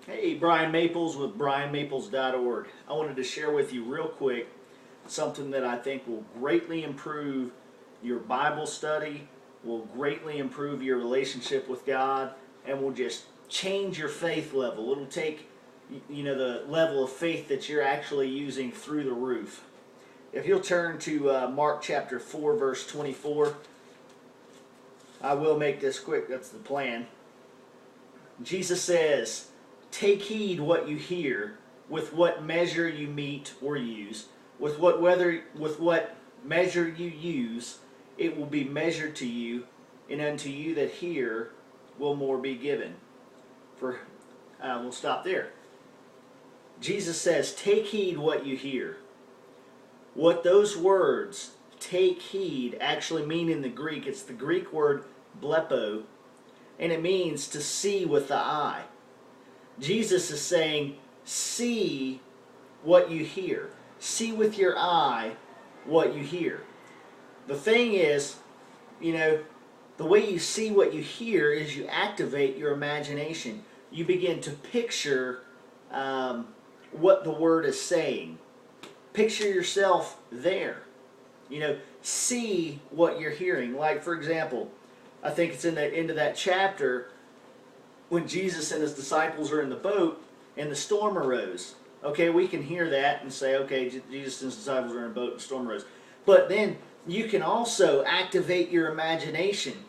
Hey, Brian Maples with BrianMaples.org. I wanted to share with you real quick something that I think will greatly improve your Bible study, will greatly improve your relationship with God, and will just change your faith level. It'll take, the level of faith that you're actually using through the roof. If you'll turn to Mark chapter 4, verse 24, I will make this quick, that's the plan. Jesus says, "Take heed what you hear, with what measure you meet or use, with what measure you use, it will be measured to you, and unto you that hear will more be given." We'll stop there. Jesus says, "Take heed what you hear." What those words, "take heed," actually mean in the Greek, it's the Greek word blepo, and it means to see with the eye. Jesus is saying, see what you hear. See with your eye what you hear. The thing is, the way you see what you hear is you activate your imagination. You begin to picture what the Word is saying. Picture yourself there. See what you're hearing. Like, for example, I think it's in the end of that chapter when Jesus and his disciples are in the boat and the storm arose. Okay, we can hear that and say, okay, Jesus and his disciples are in a boat and the storm arose. But then you can also activate your imagination.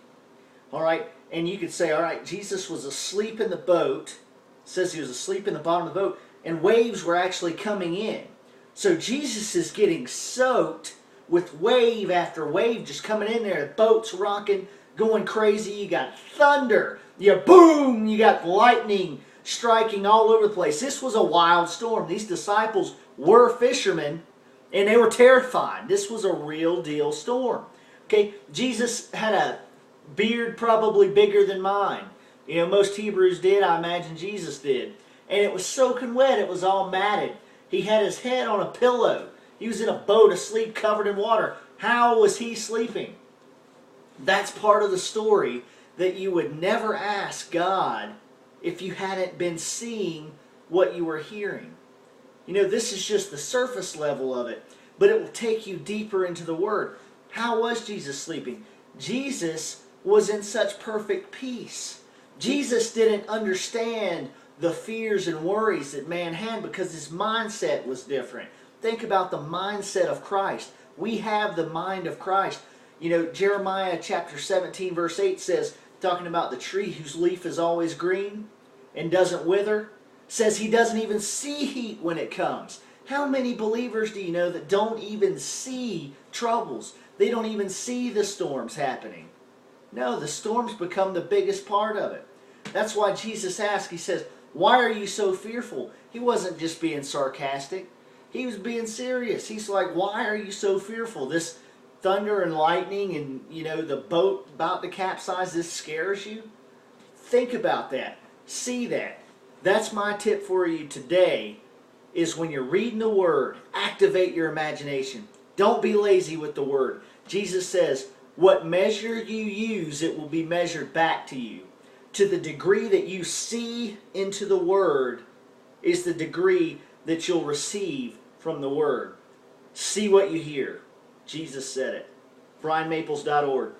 All right, and you could say, all right, Jesus was asleep in the boat. It says he was asleep in the bottom of the boat, and waves were actually coming in. So Jesus is getting soaked with wave after wave just coming in there. The boat's rocking, going crazy. You got thunder. Boom! You got lightning striking all over the place. This was a wild storm. These disciples were fishermen, and they were terrified. This was a real deal storm. Okay, Jesus had a beard probably bigger than mine. Most Hebrews did. I imagine Jesus did. And it was soaking wet. It was all matted. He had his head on a pillow. He was in a boat asleep covered in water. How was he sleeping? That's part of the story that you would never ask God if you hadn't been seeing what you were hearing. This is just the surface level of it, but it will take you deeper into the Word. How was Jesus sleeping? Jesus was in such perfect peace. Jesus didn't understand the fears and worries that man had because his mindset was different. Think about the mindset of Christ. We have the mind of Christ. Jeremiah chapter 17 verse 8 says, talking about the tree whose leaf is always green and doesn't wither, says he doesn't even see heat when it comes. How many believers do you know that don't even see troubles? They don't even see the storms happening. No, the storms become the biggest part of it. That's why Jesus asked, he says, "Why are you so fearful?" He wasn't just being sarcastic. He was being serious. He's like, "Why are you so fearful? This thunder and lightning and, the boat about to capsize, this scares you?" Think about that. See that. That's my tip for you today, is when you're reading the Word, activate your imagination. Don't be lazy with the Word. Jesus says, what measure you use, it will be measured back to you. To the degree that you see into the Word is the degree that you'll receive from the Word. See what you hear. Jesus said it. BrianMaples.org.